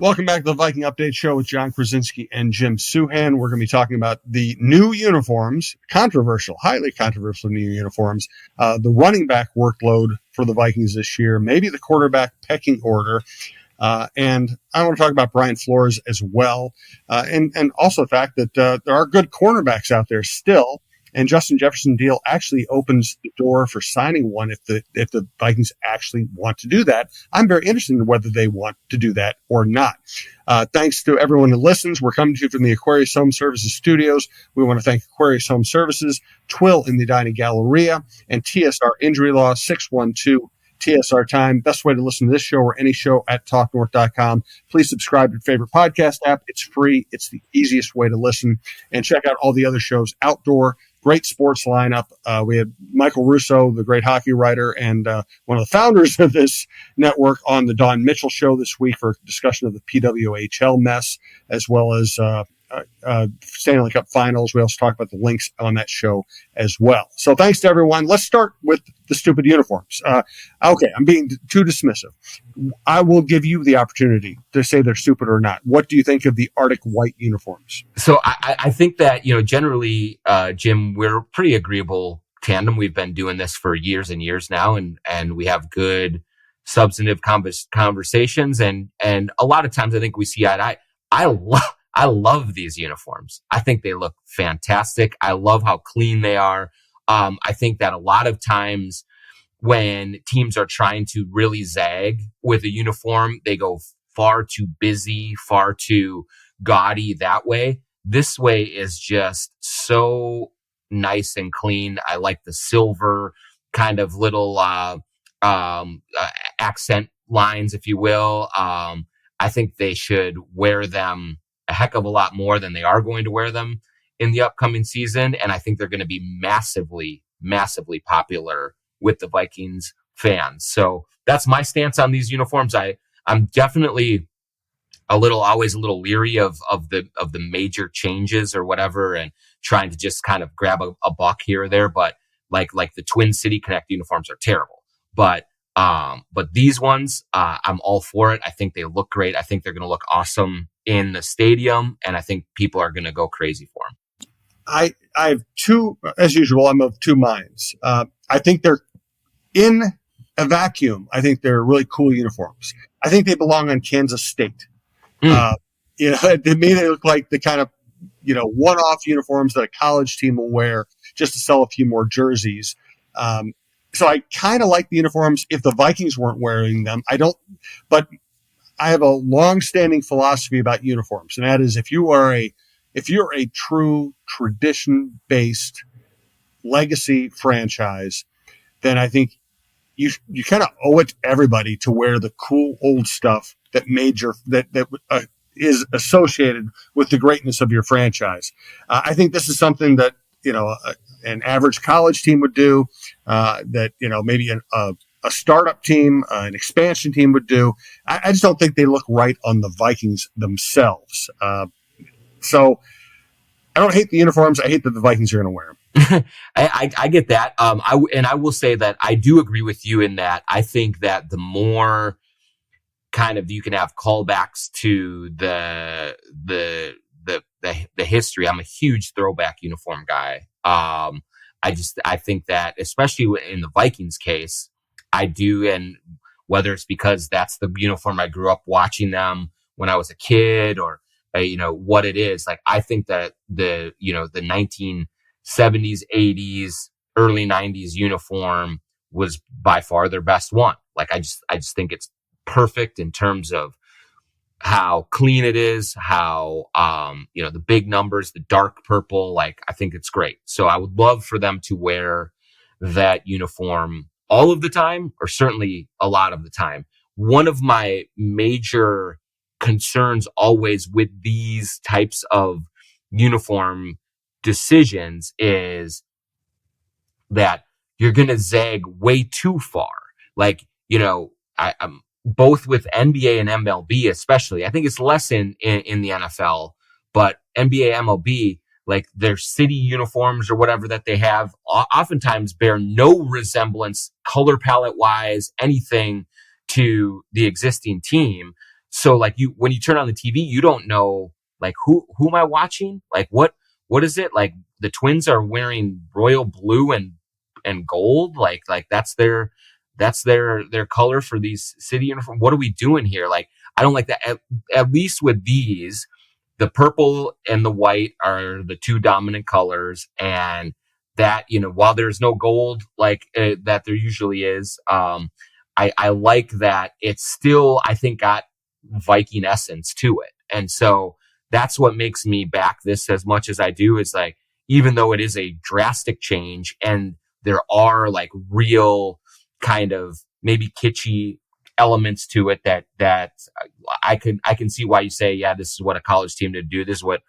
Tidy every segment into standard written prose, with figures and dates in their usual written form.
Welcome back to the Viking Update Show with John Krasinski and Jim Suhan. We're going to be talking about the new uniforms, highly controversial new uniforms, the running back workload for the Vikings this year, maybe the quarterback pecking order. And I want to talk about Brian Flores as well. And also the fact that there are good cornerbacks out there still. And Justin Jefferson deal actually opens the door for signing one if the Vikings actually want to do that. I'm very interested in whether they want to do that or not. Thanks to everyone who listens. We're coming to you from the Aquarius Home Services studios. We want to thank Aquarius Home Services, Twill in the Dining Galleria, and TSR Injury Law 612 TSR Time. Best way to listen to this show or any show at talknorth.com. Please subscribe to your favorite podcast app. It's free. It's the easiest way to listen. And check out all the other shows outdoor. Great sports lineup. We had Michael Russo, the great hockey writer, and one of the founders of this network on the Don Mitchell Show this week for discussion of the PWHL mess, as well as Stanley Cup Finals. We also talk about the links on that show as well. So thanks to everyone. Let's start with the stupid uniforms. Okay, I'm being too dismissive. I will give you the opportunity to say they're stupid or not. What do you think of the Arctic white uniforms? So I think that, generally, Jim, we're a pretty agreeable tandem. We've been doing this for years and years now, and we have good substantive conversations. And a lot of times I think we see eye to eye. I love these uniforms. I think they look fantastic. I love how clean they are. I think that a lot of times when teams are trying to really zag with a uniform, they go far too busy, far too gaudy that way. This way is just so nice and clean. I like the silver kind of little accent lines, if you will. I think they should wear them a heck of a lot more than they are going to wear them in the upcoming season. And I think they're going to be massively, massively popular with the Vikings fans. So that's my stance on these uniforms. I'm definitely always a little leery of the major changes or whatever, and trying to just kind of grab a buck here or there. But like the Twin City Connect uniforms are terrible. But these ones, I'm all for it. I think they look great. I think they're going to look awesome in the stadium, and I think people are going to go crazy for them. I have two, as usual, I'm of two minds. I think they're in a vacuum. I think they're really cool uniforms. I think they belong on Kansas State. To me, they look like the kind of, one-off uniforms that a college team will wear just to sell a few more jerseys. So I kind of like the uniforms if the Vikings weren't wearing them. I don't, but I have a long-standing philosophy about uniforms, and that is if you're a true tradition-based legacy franchise, then I think you kind of owe it to everybody to wear the cool old stuff that is associated with the greatness of your franchise. I think this is something that an average college team would do, that maybe a startup team, an expansion team would do. I just don't think they look right on the Vikings themselves. So I don't hate the uniforms. I hate that the Vikings are going to wear them. I get that. I will say that I do agree with you in that I think that the more kind of you can have callbacks to the history. I'm a huge throwback uniform guy. I think that especially in the Vikings case, I do. And whether it's because that's the uniform I grew up watching them when I was a kid, or, what it is, like, I think that the 1970s, 80s, early 90s uniform was by far their best one. Like, I just think it's perfect in terms of how clean it is, how, the big numbers, the dark purple, like, I think it's great. So I would love for them to wear that uniform all of the time, or certainly a lot of the time. One of my major concerns always with these types of uniform decisions is that you're going to zag way too far. Like, I'm both with NBA and MLB, especially. I think it's less in the NFL, but NBA, MLB, like their city uniforms or whatever that they have, oftentimes bear no resemblance, color palette wise, anything to the existing team. So like when you turn on the TV, you don't know like who am I watching? Like what is it? Like the Twins are wearing royal blue and gold. Like that's their color for these city uniform. What are we doing here? Like I don't like that. At least with these, the purple and the white are the two dominant colors, and that, while there's no gold like that there usually is, I like that it's still, I think, got Viking essence to it. And so that's what makes me back this as much as I do, is like, even though it is a drastic change and there are like real kind of maybe kitschy elements to it that I can see why you say, yeah, this is what a college team would do. This is what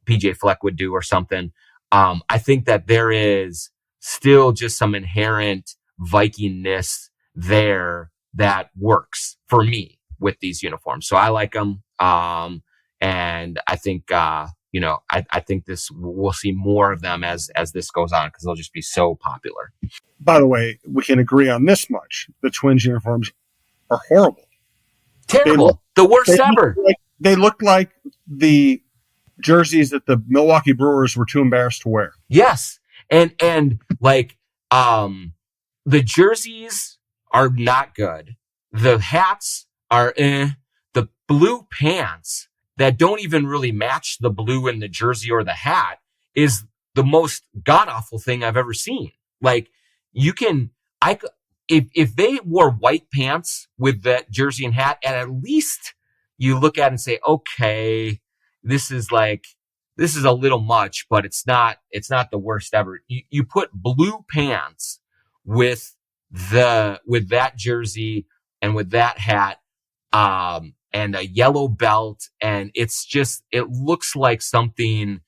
PJ Fleck would do or something. I think that there is still just some inherent Vikingness there that works for me with these uniforms. So I like them. And I think, I think we'll see more of them as this goes on, because they'll just be so popular. By the way, we can agree on this much. The Twins uniforms are horrible. Terrible. The worst ever. They look like the jerseys that the Milwaukee Brewers were too embarrassed to wear. Yes. And like, the jerseys are not good. The hats are the blue pants that don't even really match the blue in the jersey or the hat is the most god-awful thing I've ever seen. Like, if they wore white pants with that jersey and hat, and at least you look at it and say, okay, this is a little much, but it's not the worst ever. You put blue pants with that jersey and with that hat, and a yellow belt, and it looks like something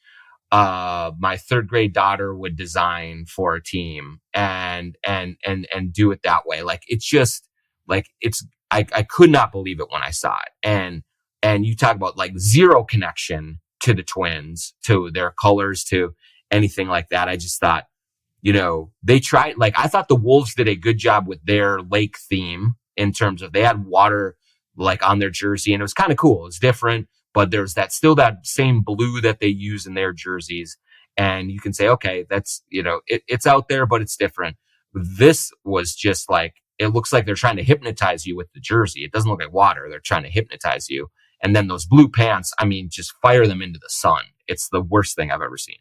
my third grade daughter would design for a team and do it that way. Like, it's just like, I could not believe it when I saw it. And you talk about like zero connection to the Twins, to their colors, to anything like that. I just thought, they tried, like, I thought the Wolves did a good job with their lake theme in terms of they had water like on their jersey, and it was kind of cool. It's different, but there's still that same blue that they use in their jerseys. And you can say, okay, that's, it's out there, but it's different. This was just like, it looks like they're trying to hypnotize you with the jersey. It doesn't look like water. They're trying to hypnotize you. And then those blue pants, I mean, just fire them into the sun. It's the worst thing I've ever seen.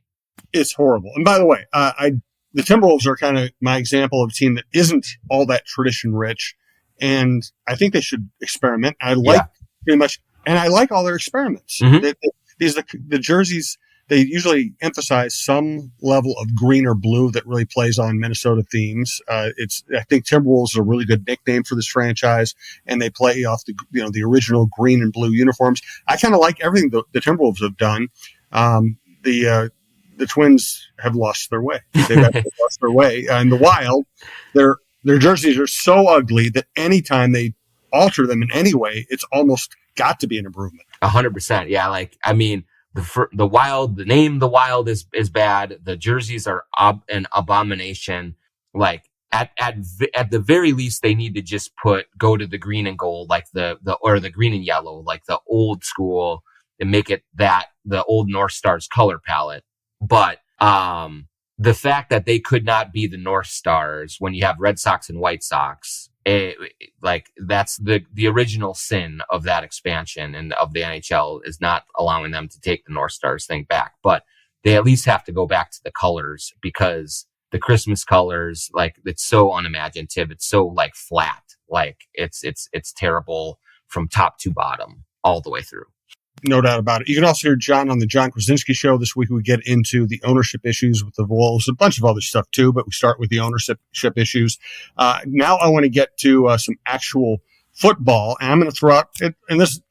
It's horrible. And by the way, the Timberwolves are kind of my example of a team that isn't all that tradition rich. And I think they should experiment. I like pretty much, and I like all their experiments. Mm-hmm. The jerseys, they usually emphasize some level of green or blue that really plays on Minnesota themes. I think Timberwolves is a really good nickname for this franchise, and they play off the original green and blue uniforms. I kind of like everything the Timberwolves have done. The Twins have lost their way. They've actually lost their way. In the Wild, their jerseys are so ugly that anytime they alter them in any way, it's almost got to be an improvement. 100%. Yeah. Like, I mean, the Wild, the name, the Wild is bad. The jerseys are an abomination. Like, at the very least, they need to just go to the green and gold, like or the green and yellow, like the old school, and make it the old North Stars color palette. But, the fact that they could not be the North Stars when you have Red Sox and White Sox, that's the original sin of that expansion and of the NHL, is not allowing them to take the North Stars thing back. But they at least have to go back to the colors, because the Christmas colors, like, it's so unimaginative. It's so like flat. Like, it's terrible from top to bottom all the way through. No doubt about it. You can also hear Jon on the Jon Krasinski Show. This week we get into the ownership issues with the Wolves, a bunch of other stuff too, but we start with the ownership issues. Now I want to get to some actual football, and I'm going to throw out, and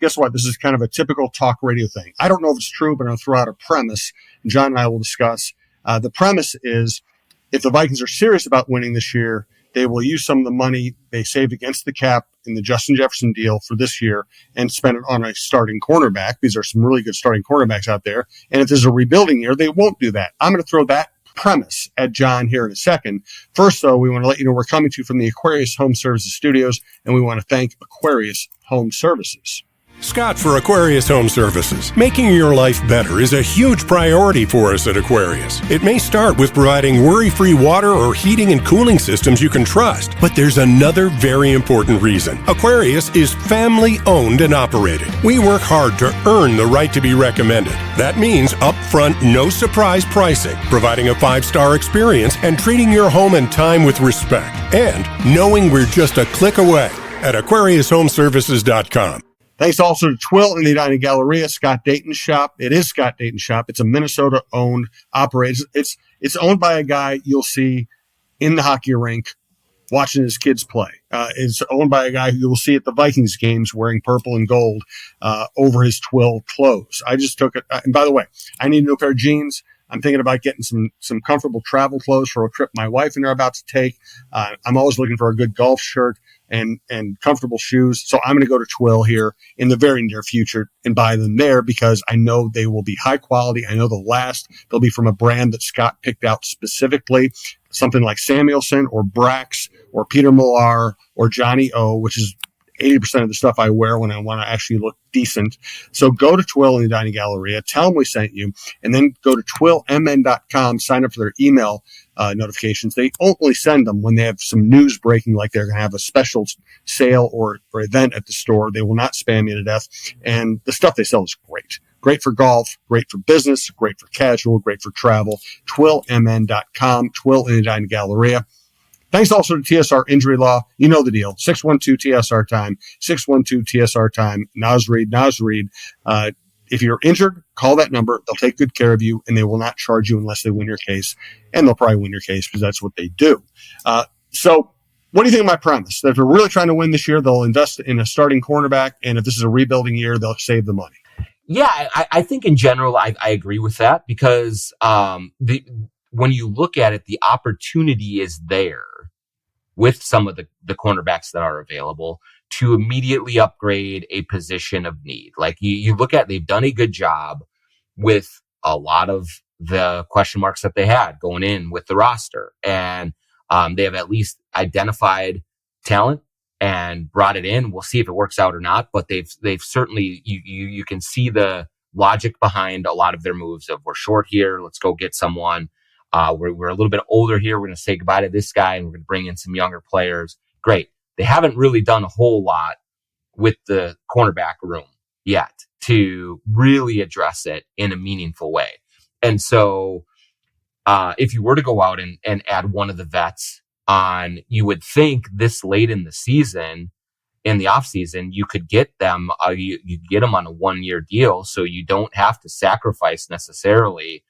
guess what? This is kind of a typical talk radio thing. I don't know if it's true, but I'm going to throw out a premise, and Jon and I will discuss. The premise is, if the Vikings are serious about winning this year, they will use some of the money they saved against the cap in the Justin Jefferson deal for this year and spend it on a starting cornerback. These are some really good starting cornerbacks out there. And if there's a rebuilding year, they won't do that. I'm going to throw that premise at Jon here in a second. First, though, we want to let you know we're coming to you from the Aquarius Home Services Studios, and we want to thank Aquarius Home Services. Scott for Aquarius Home Services. Making your life better is a huge priority for us at Aquarius. It may start with providing worry-free water or heating and cooling systems you can trust, but there's another very important reason. Aquarius is family-owned and operated. We work hard to earn the right to be recommended. That means upfront, no-surprise pricing, providing a 5-star experience, and treating your home and time with respect. And knowing we're just a click away at AquariusHomeservices.com. Thanks also to Twill in the Edina Galleria, Scott Dayton's shop. It is Scott Dayton's shop. It's a Minnesota-owned operator. It's owned by a guy you'll see in the hockey rink watching his kids play. It's owned by a guy who you'll see at the Vikings games wearing purple and gold over his Twill clothes. I just took it. And by the way, I need a new pair of jeans. I'm thinking about getting some comfortable travel clothes for a trip my wife and I are about to take. I'm always looking for a good golf shirt and comfortable shoes. So I'm going to go to Twill here in the very near future and buy them there because I know they will be high quality. I know they'll last. They'll be from a brand that Scott picked out specifically, something like Samuelson or Brax or Peter Millar or Johnny O, which is 80% of the stuff I wear when I want to actually look decent. So go to Twill in the Edina Galleria, tell them we sent you, and then go to twillmn.com, sign up for their email notifications. They only send them when they have some news breaking, like they're going to have a special sale or event at the store. They will not spam you to death. And the stuff they sell is great. Great for golf, great for business, great for casual, great for travel. twillmn.com, Twill in the Edina Galleria. Thanks also to TSR Injury Law. You know the deal. 612-TSR-TIME, 612-TSR-TIME, Nasreed. If you're injured, call that number. They'll take good care of you, and they will not charge you unless they win your case. And they'll probably win your case because that's what they do. So what do you think of my premise? That if they're really trying to win this year, they'll invest in a starting cornerback, and if this is a rebuilding year, they'll save the money. Yeah, I think in general, I agree with that because when you look at it, the opportunity is there with some of the cornerbacks that are available to immediately upgrade a position of need. Like you look at, they've done a good job with a lot of the question marks that they had going in with the roster. And they have at least identified talent and brought it in. We'll see if it works out or not, but they've certainly, you can see the logic behind a lot of their moves of we're short here. Let's go get someone. We're a little bit older here. We're going to say goodbye to this guy and we're going to bring in some younger players. Great. They haven't really done a whole lot with the cornerback room yet to really address it in a meaningful way. And so, if you were to go out and add one of the vets on, you would think this late in the season, in the off season, you could get them, you get them on a 1-year deal. So you don't have to sacrifice necessarily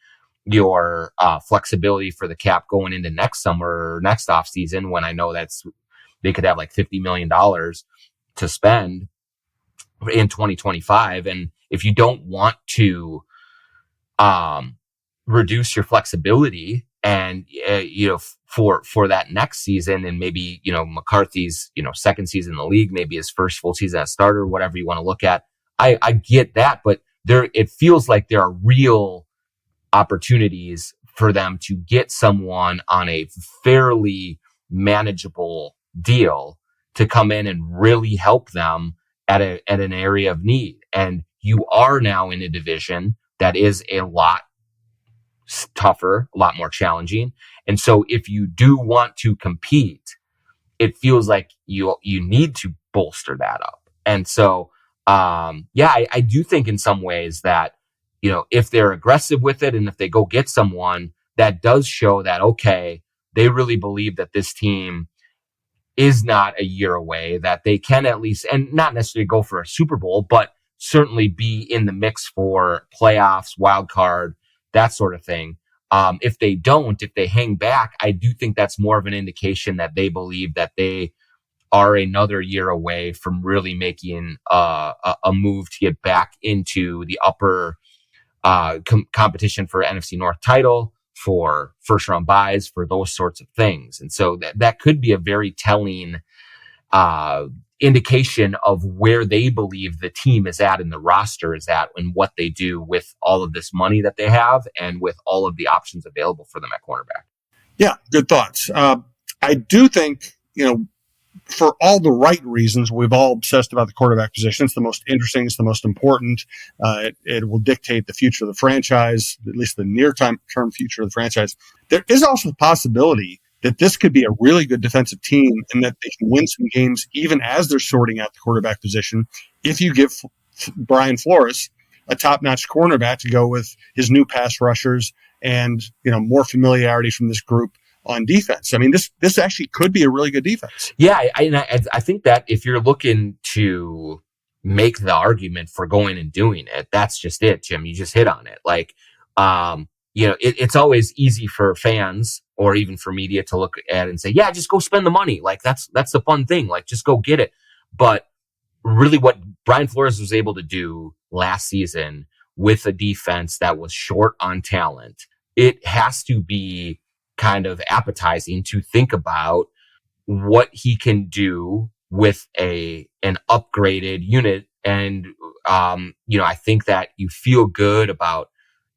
your flexibility for the cap going into next summer or next off season, when I know they could have like $50 million to spend in 2025. And if you don't want to reduce your flexibility and for that next season, and maybe McCarthy's second season in the league, maybe his first full season as starter, whatever you want to look at, I get that, but it feels like there are real opportunities for them to get someone on a fairly manageable deal to come in and really help them at an area of need. And you are now in a division that is a lot tougher, a lot more challenging. And so if you do want to compete, it feels like you need to bolster that up. And so, I do think in some ways that, if they're aggressive with it and if they go get someone, that does show that, okay, they really believe that this team is not a year away, that they can at least, and not necessarily go for a Super Bowl, but certainly be in the mix for playoffs, wild card, that sort of thing. If they hang back, I do think that's more of an indication that they believe that they are another year away from really making a move to get back into the upper competition for NFC North title, for first round buys, for those sorts of things. And so that could be a very telling indication of where they believe the team is at and the roster is at and what they do with all of this money that they have and with all of the options available for them at cornerback. Yeah, good thoughts. I do think, for all the right reasons. We've all obsessed about the quarterback position. It's the most interesting. It's the most important. It will dictate the future of the franchise, at least the near-term future of the franchise. There is also the possibility that this could be a really good defensive team and that they can win some games even as they're sorting out the quarterback position if you give Brian Flores a top-notch cornerback to go with his new pass rushers and, more familiarity from this group on defense. I mean, this actually could be a really good defense. Yeah, I think that if you're looking to make the argument for going and doing it, that's just it, Jim. You just hit on it. Like, it's always easy for fans or even for media to look at it and say, yeah, just go spend the money. Like, that's the fun thing. Like, just go get it. But really what Brian Flores was able to do last season with a defense that was short on talent, it has to be kind of appetizing to think about what he can do with an upgraded unit. And, I think that you feel good about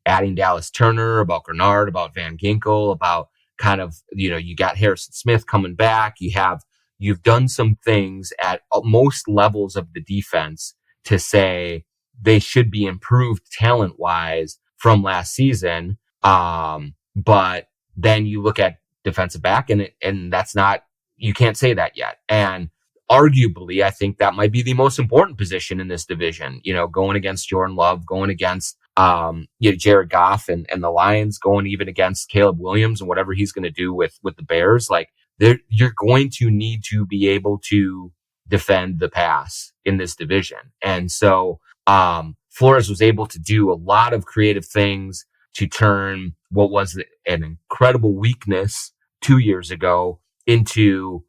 adding Dallas Turner, about Grenard, about Van Ginkel, about kind of, you got Harrison Smith coming back. You've done some things at most levels of the defense to say they should be improved talent wise from last season. But then you look at defensive back and that's not, you can't say that yet. And arguably, I think that might be the most important position in this division, going against Jordan Love, going against, Jared Goff and the Lions, going even against Caleb Williams and whatever he's going to do with the Bears. Like, you're going to need to be able to defend the pass in this division. And so, Flores was able to do a lot of creative things to turn what was an incredible weakness 2 years ago into,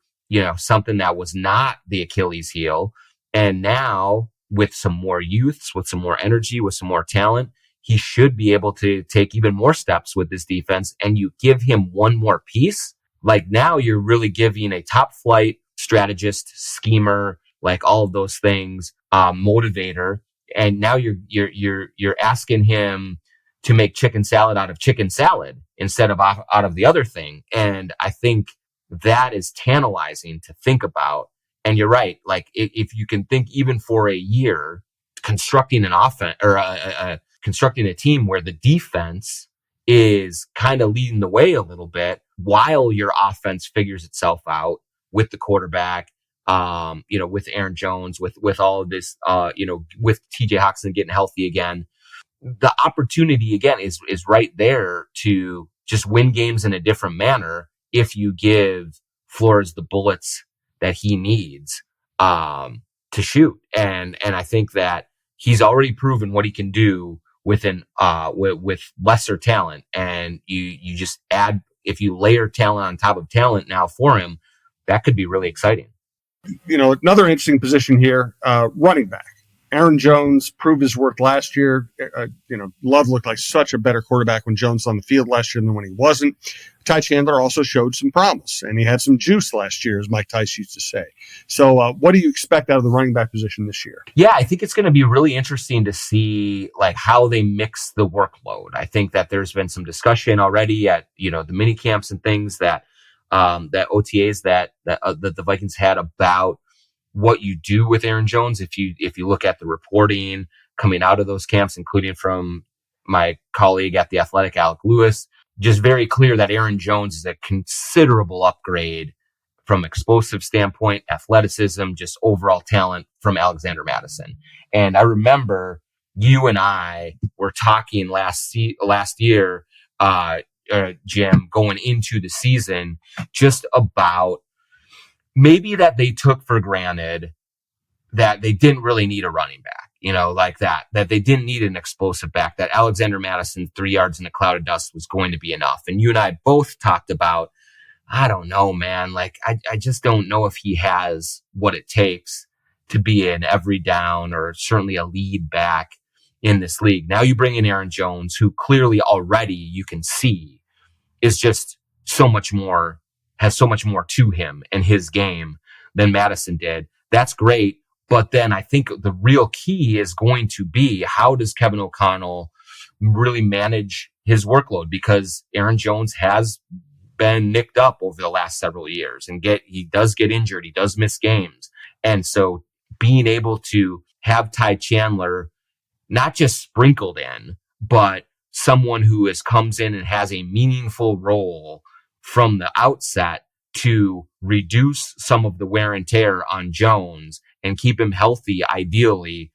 something that was not the Achilles heel. And now with some more youths, with some more energy, with some more talent, he should be able to take even more steps with this defense. And you give him one more piece. Like, now you're really giving a top flight strategist, schemer, like all of those things, motivator. And now you're asking him to make chicken salad out of chicken salad instead of out of the other thing. And I think that is tantalizing to think about. And you're right. Like, if you can think even for a year, constructing an offense or constructing a team where the defense is kind of leading the way a little bit while your offense figures itself out with the quarterback, with Aaron Jones, with all of this, with TJ Hawkinson getting healthy again. The opportunity again is right there to just win games in a different manner if you give Flores the bullets that he needs to shoot. And I think that he's already proven what he can do with lesser talent. And you just add, if you layer talent on top of talent now for him, that could be really exciting. Another interesting position here, running back. Aaron Jones proved his worth last year. Love looked like such a better quarterback when Jones was on the field last year than when he wasn't. Ty Chandler also showed some promise, and he had some juice last year, as Mike Tice used to say. So what do you expect out of the running back position this year? Yeah, I think it's going to be really interesting to see like how they mix the workload. I think that there's been some discussion already at, the mini camps and things that OTAs that the Vikings had about what you do with Aaron Jones. If you look at the reporting coming out of those camps, including from my colleague at The Athletic, Alec Lewis, just very clear that Aaron Jones is a considerable upgrade from explosive standpoint, athleticism, just overall talent from Alexander Mattison. And I remember you and I were talking last year, Jim, going into the season, just about maybe that they took for granted that they didn't really need a running back, like that they didn't need an explosive back, that Alexander Mattison 3 yards in a cloud of dust was going to be enough. And you and I both talked about, I don't know, man, like I just don't know if he has what it takes to be an every down or certainly a lead back in this league. Now you bring in Aaron Jones, who clearly already you can see is just has so much more to him and his game than Mattison did. That's great. But then I think the real key is going to be, how does Kevin O'Connell really manage his workload? Because Aaron Jones has been nicked up over the last several years, and he does get injured. He does miss games. And so being able to have Ty Chandler not just sprinkled in, but someone who comes in and has a meaningful role from the outset to reduce some of the wear and tear on Jones and keep him healthy, ideally,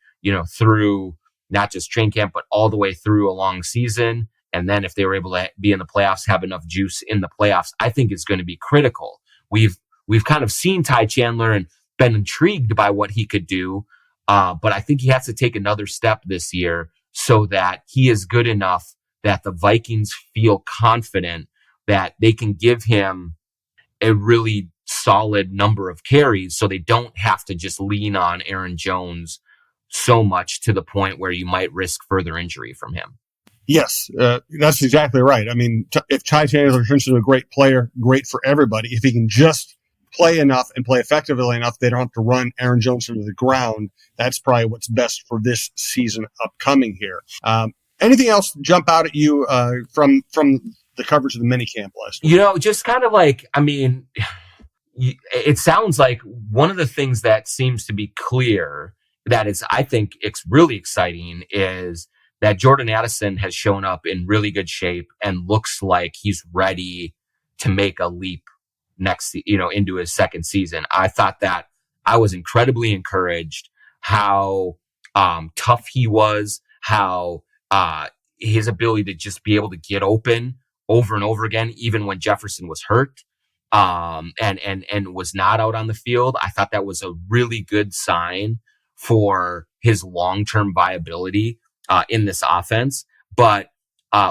through not just training camp, but all the way through a long season. And then if they were able to be in the playoffs, have enough juice in the playoffs, I think is going to be critical. We've kind of seen Ty Chandler and been intrigued by what he could do. But I think he has to take another step this year so that he is good enough that the Vikings feel confident that they can give him a really solid number of carries so they don't have to just lean on Aaron Jones so much to the point where you might risk further injury from him. Yes, that's exactly right. I mean, if Ty Chandler turns into a great player, great for everybody. If he can just play enough and play effectively enough, they don't have to run Aaron Jones into the ground. That's probably what's best for this season upcoming here. Anything else jump out at you from the coverage of the minicamp list? Just kind of like, I mean, it sounds like one of the things that seems to be clear that is, I think it's really exciting, is that Jordan Addison has shown up in really good shape and looks like he's ready to make a leap into his second season. I thought that I was incredibly encouraged how tough he was, how his ability to just be able to get open over and over again, even when Jefferson was hurt and was not out on the field. I thought that was a really good sign for his long-term viability in this offense. But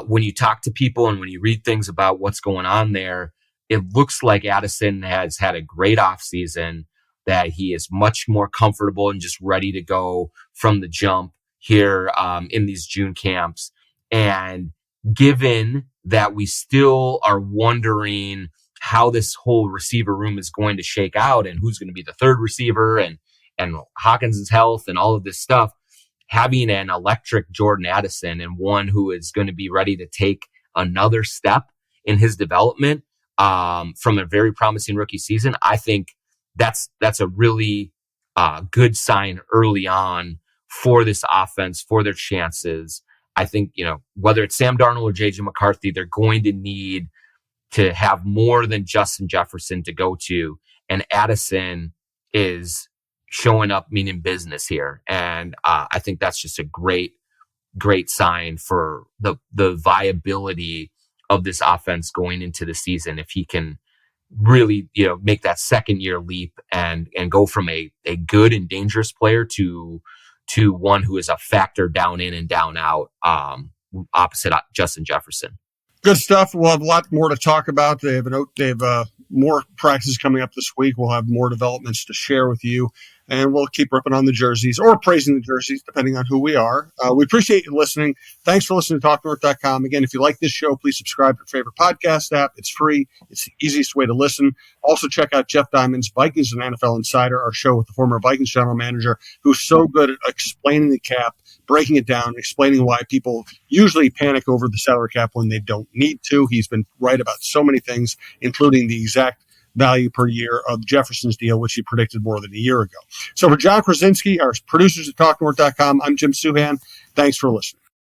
when you talk to people and when you read things about what's going on there, it looks like Addison has had a great offseason, that he is much more comfortable and just ready to go from the jump here in these June camps. And given that we still are wondering how this whole receiver room is going to shake out and who's going to be the third receiver and Hawkins' health and all of this stuff, having an electric Jordan Addison and one who is going to be ready to take another step in his development from a very promising rookie season, I think that's a really good sign early on for this offense, for their chances. I think, whether it's Sam Darnold or JJ McCarthy, they're going to need to have more than Justin Jefferson to go to. And Addison is showing up meaning business here. And I think that's just a great sign for the viability of this offense going into the season. If he can really, make that second year leap and go from a good and dangerous player to one who is a factor down in and down out, opposite Justin Jefferson. Good stuff. We'll have a lot more to talk about. They have more practices coming up this week. We'll have more developments to share with you, and we'll keep ripping on the jerseys or praising the jerseys, depending on who we are. We appreciate you listening. Thanks for listening to TalkNorth.com. Again, if you like this show, please subscribe to your favorite podcast app. It's free. It's the easiest way to listen. Also, check out Jeff Diamond's Vikings and NFL Insider, our show with the former Vikings general manager, who's so good at explaining the cap, breaking it down, explaining why people usually panic over the salary cap when they don't need to. He's been right about so many things, including the exact value per year of Jefferson's deal, which he predicted more than a year ago. So for John Krasinski, our producers at TalkNorth.com, I'm Jim Suhan. Thanks for listening.